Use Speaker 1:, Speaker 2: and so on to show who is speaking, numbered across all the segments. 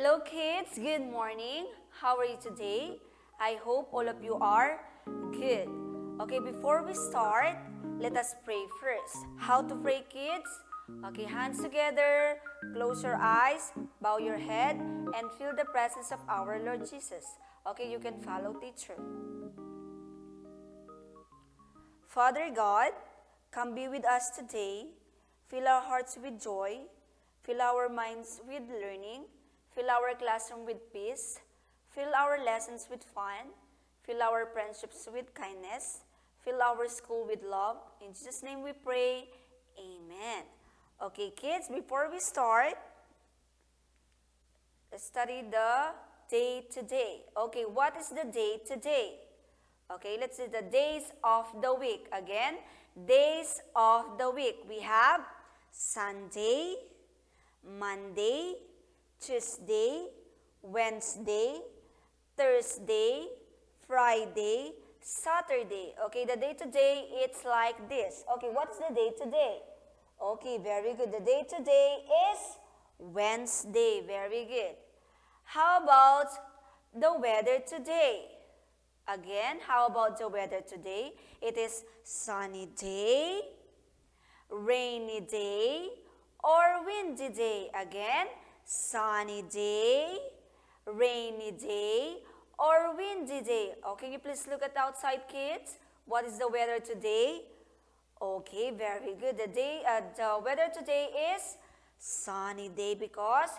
Speaker 1: Hello kids, good morning. How are you today? I hope all of you are good. Okay, before we start, let us pray first. How to pray, kids? Okay, hands together, close your eyes, bow your head, and feel the presence of our Lord Jesus. Okay, you can follow teacher. Father God, come be with us today. Fill our hearts with joy. Fill our minds with learning. Fill our classroom with peace. Fill our lessons with fun. Fill our friendships with kindness. Fill our school with love. In Jesus' name we pray. Amen. Okay, kids, before we start, let's study the day today. Okay, what is the day today? Okay, let's see the days of the week. Again, days of the week. We have Sunday, Monday, Tuesday, Wednesday, Thursday, Friday, Saturday. Okay, the day today, it's like this. Okay, what's the day today? Okay, very good. The day today is Wednesday. Very good. How about the weather today? Again, how about the weather today? It is sunny day, rainy day, or windy day. Again, sunny day, rainy day, or windy day. Okay, can you please look at outside, kids? What is the weather today? Okay, very good. The weather today is sunny day because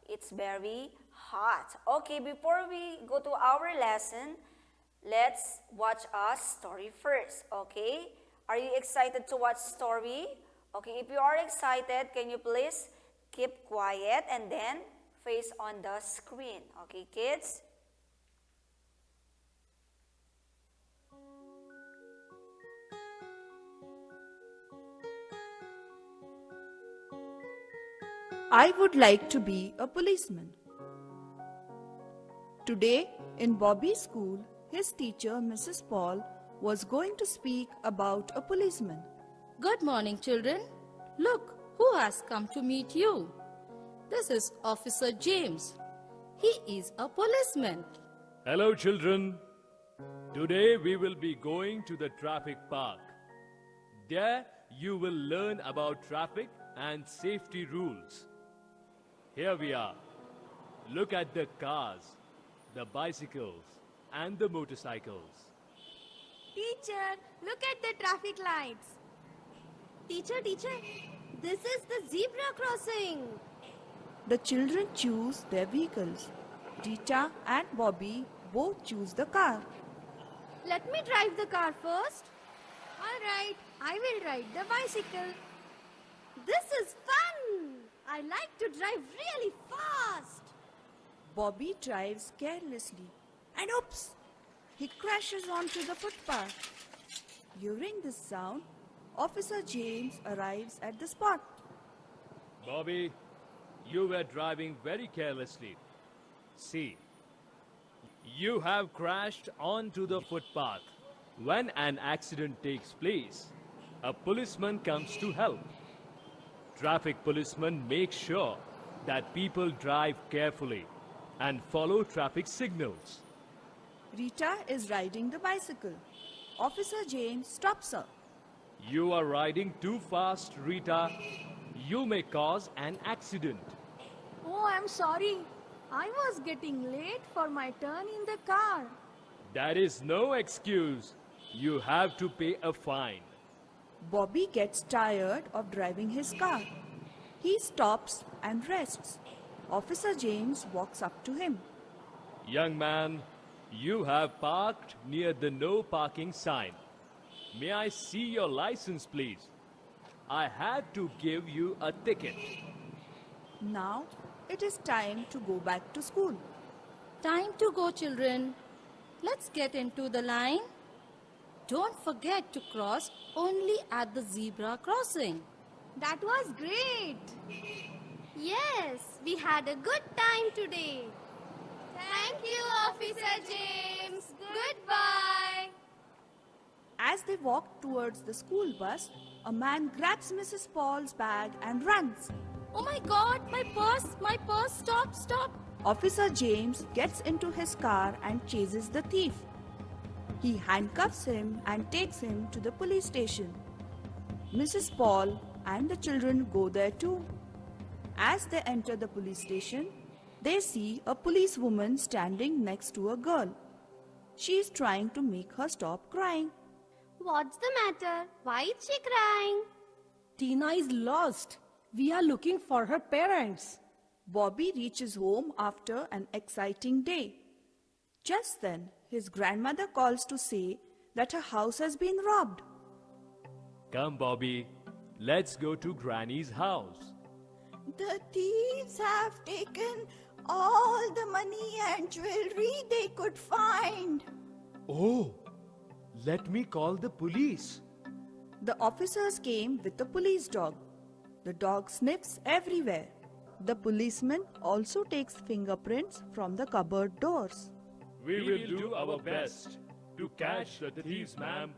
Speaker 1: it's very hot. Okay, before we go to our lesson, let's watch a story first. Okay, are you excited to watch story? Okay, if you are excited, can you please keep quiet and then face on the screen. Okay, kids?
Speaker 2: I would like to be a policeman. Today, in Bobby's school, his teacher, Mrs. Paul, was going to speak about a policeman.
Speaker 3: Good morning, children. Look, who has come to meet you? This is Officer James. He is a policeman.
Speaker 4: Hello, children. Today we will be going to the traffic park. There you will learn about traffic and safety rules. Here we are. Look at the cars, the bicycles, and the motorcycles.
Speaker 5: Teacher, look at the traffic lights. Teacher, this is the zebra crossing.
Speaker 2: The children choose their vehicles. Rita and Bobby both choose the car.
Speaker 5: Let me drive the car first. All right, I will ride the bicycle. This is fun. I like to drive really fast.
Speaker 2: Bobby drives carelessly and oops! He crashes onto the footpath. Hearing this sound, Officer James arrives at the spot.
Speaker 4: Bobby, you were driving very carelessly. See, you have crashed onto the footpath. When an accident takes place, a policeman comes to help. Traffic policemen make sure that people drive carefully and follow traffic signals.
Speaker 2: Rita is riding the bicycle. Officer James stops her.
Speaker 4: You are riding too fast, Rita. You may cause an accident.
Speaker 5: Oh, I'm sorry. I was getting late for my turn in the car.
Speaker 4: That is no excuse. You have to pay a fine.
Speaker 2: Bobby gets tired of driving his car. He stops and rests. Officer James walks up to him.
Speaker 4: Young man, you have parked near the no parking sign. May I see your license, please? I had to give you a ticket.
Speaker 2: Now it is time to go back to school.
Speaker 3: Time to go, children. Let's get into the line. Don't forget to cross only at the zebra crossing.
Speaker 5: That was great. Yes, we had a good time today. Thank you, Officer James. Goodbye.
Speaker 2: As they walked towards the school bus, A man grabs Mrs. Paul's bag and runs.
Speaker 3: Oh my God, my purse, stop, stop.
Speaker 2: Officer James gets into his car and chases the thief. He handcuffs him and takes him to the police station. Mrs. Paul and the children go there too. As they enter the police station, they see a policewoman standing next to a girl. She is trying to make her stop crying.
Speaker 5: What's the matter? Why is she crying?
Speaker 6: Tina is lost. We are looking for her parents.
Speaker 2: Bobby reaches home after an exciting day. Just then, his grandmother calls to say that her house has been robbed.
Speaker 4: Come, Bobby. Let's go to Granny's house.
Speaker 2: The thieves have taken all the money and jewelry they could find.
Speaker 4: Oh, let me call the police.
Speaker 2: The officers came with the police dog. The dog sniffs everywhere. The policeman also takes fingerprints from the cupboard doors.
Speaker 4: We will do our best to catch the thieves, ma'am.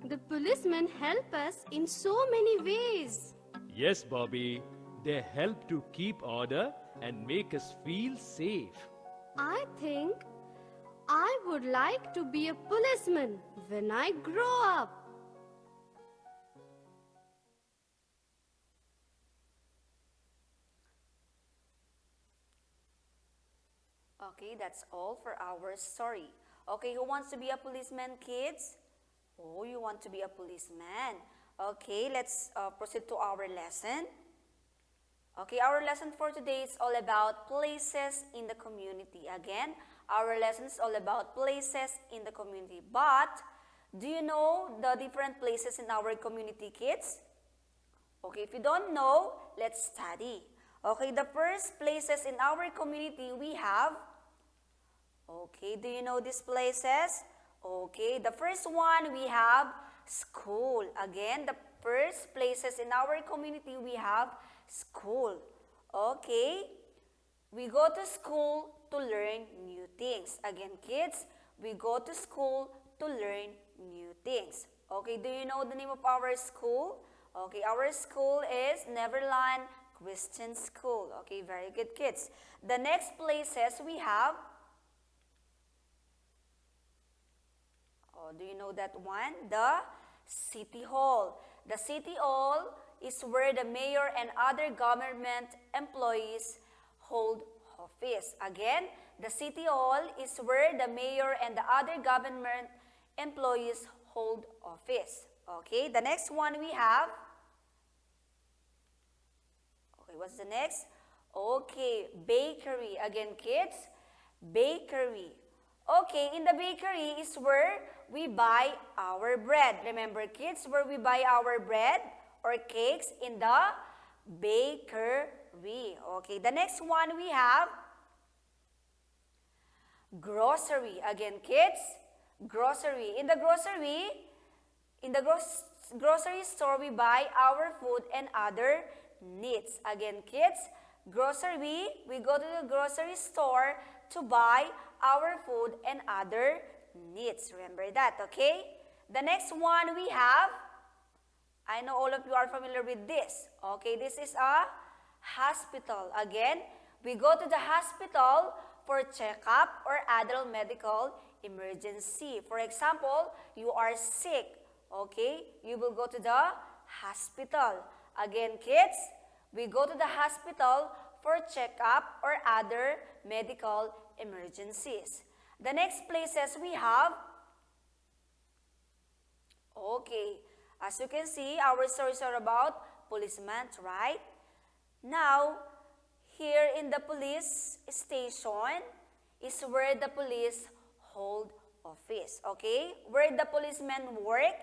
Speaker 5: The policemen help us in so many ways.
Speaker 4: Yes, Bobby. They help to keep order and make us feel safe.
Speaker 5: I think I would like to be a policeman when I grow up.
Speaker 1: Okay, that's all for our story. Okay, who wants to be a policeman, kids? Oh, you want to be a policeman. Okay, let's proceed to our lesson. Okay, our lesson for today is all about places in the community. Again, our lesson is all about places in the community. But, do you know the different places in our community, kids? Okay, if you don't know, let's study. Okay, the first places in our community we have. Okay, do you know these places? Okay, the first one we have school. Again, the first places in our community we have school. Okay, we go to school to learn new things. Again, kids, we go to school to learn new things. Okay, do you know the name of our school? Okay, our school is Neverland Christian School. Okay, very good, kids. The next places we have. Oh, do you know that one? The City Hall. The City Hall is where the mayor and other government employees hold office. Again, the City Hall is where the mayor and the other government employees hold office. Okay, the next one we have. Okay, what's the next? Okay, bakery. Again, kids, bakery. Okay, in the bakery is where we buy our bread. Remember, kids, where we buy our bread or cakes? In the bakery. Okay, the next one we have grocery. Again, kids, grocery. In the grocery store, we buy our food and other needs. Again, kids, grocery, we go to the grocery store to buy our food and other needs. Remember that, okay? The next one we have, I know all of you are familiar with this. Okay, this is a hospital. Again, we go to the hospital for checkup or adult medical emergency. For example, you are sick. Okay, you will go to the hospital. Again, kids, we go to the hospital for checkup or other medical emergencies. The next places we have, okay, as you can see, our stories are about policemen, right? Now, here in the police station is where the police hold office, okay? Where the policemen work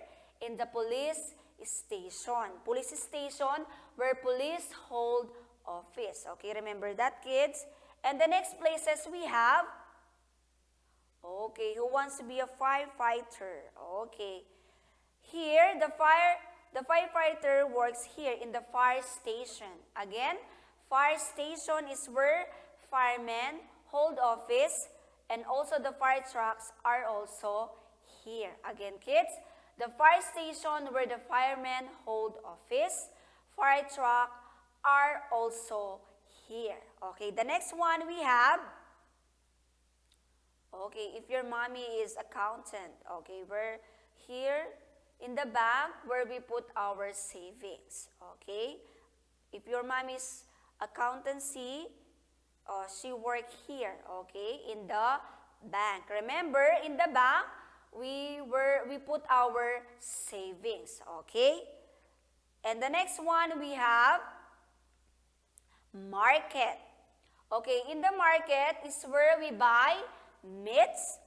Speaker 1: in the police station. Police station where police hold office. Okay, remember that, kids? And the next places we have, okay, who wants to be a firefighter? Okay. Here, the firefighter works here in the fire station. Again, fire station is where firemen hold office, and also the fire trucks are also here. Again, kids, The fire station where the firemen hold office, fire truck are also here. Okay, the next one we have, okay, if your mommy is accountant, okay, we're here in the bank where we put our savings, okay. If your mommy is accountancy, she work here, okay, in the bank. Remember, in the bank, we put our savings, okay. And the next one we have market. Okay, in the market is where we buy meats,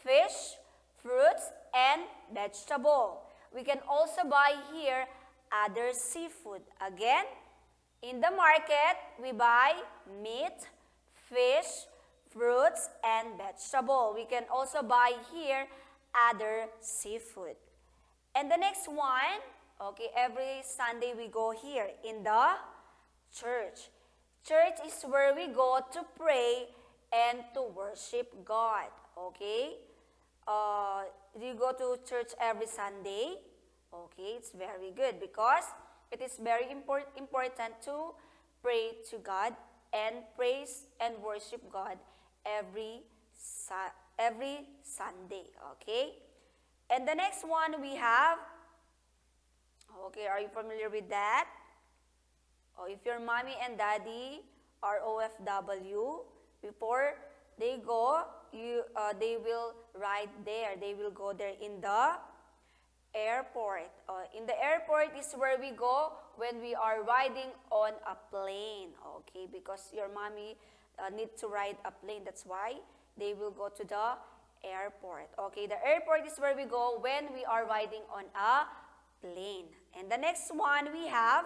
Speaker 1: fish, fruits, and vegetable. We can also buy here other seafood. Again, in the market, we buy meat, fish, fruits, and vegetable. We can also buy here other seafood. And the next one, okay, every Sunday we go here in the church. Church is where we go to pray and to worship God, okay? Do you go to church every Sunday? Okay, it's very good because it is very important to pray to God and praise and worship God every Sunday, okay? And the next one we have, okay, are you familiar with that? Oh, if your mommy and daddy are OFW, before they go, they will ride there. They will go there in the airport. In the airport is where we go when we are riding on a plane, okay? Because your mommy need to ride a plane. That's why they will go to the airport. Okay, the airport is where we go when we are riding on a plane. And the next one we have,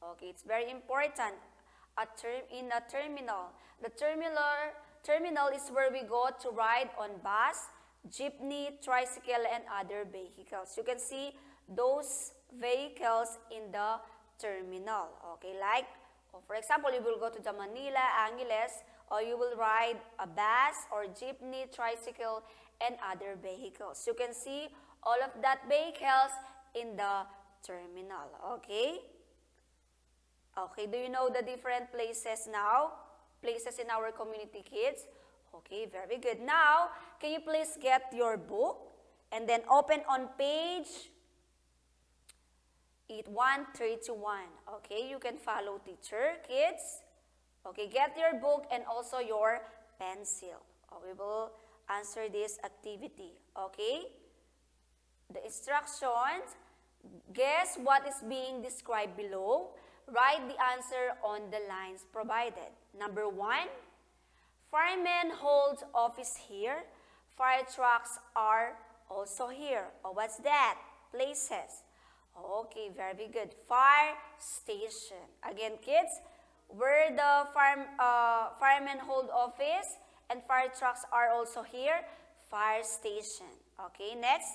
Speaker 1: okay, it's very important, in a terminal. The terminal is where we go to ride on bus, jeepney, tricycle, and other vehicles. You can see those vehicles in the terminal. Okay, like, for example, you will go to the Manila, Angeles, or you will ride a bus or jeepney, tricycle, and other vehicles. You can see all of that vehicles in the terminal. Okay? Okay, do you know the different places now? Places in our community, kids? Okay, very good. Now, can you please get your book and then open on page 131. Okay, you can follow teacher, kids. Okay, get your book and also your pencil. We will answer this activity. Okay? The instructions, guess what is being described below. Write the answer on the lines provided. Number 1, firemen hold office here. Fire trucks are also here. Oh, what's that? Places. Okay, very good. Fire station. Again, kids, where the firemen hold office and fire trucks are also here. Fire station. Okay, next.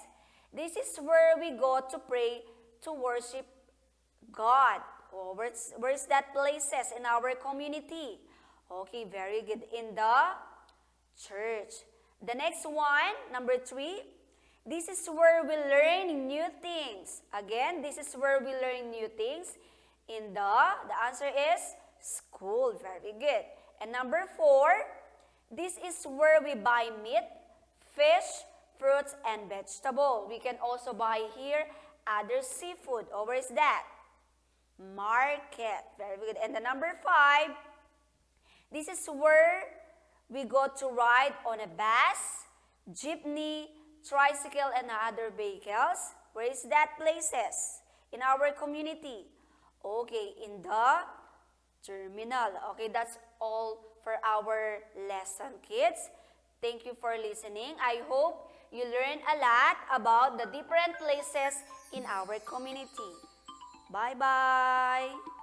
Speaker 1: This is where we go to pray, to worship God. Oh, where's that places in our community? Okay, very good. In the church. The next one, number 3, this is where we learn new things. Again, this is where we learn new things. The answer is school. Very good. And number 4, this is where we buy meat, fish, fruits, and vegetable. We can also buy here other seafood. Oh, where is that? Market. Very good. And the number 5, this is where we go to ride on a bus, jeepney, tricycle, and other vehicles. Where is that places? In our community. Okay, in the terminal. Okay, that's all for our lesson, kids. Thank you for listening. I hope you learned a lot about the different places in our community. Bye-bye.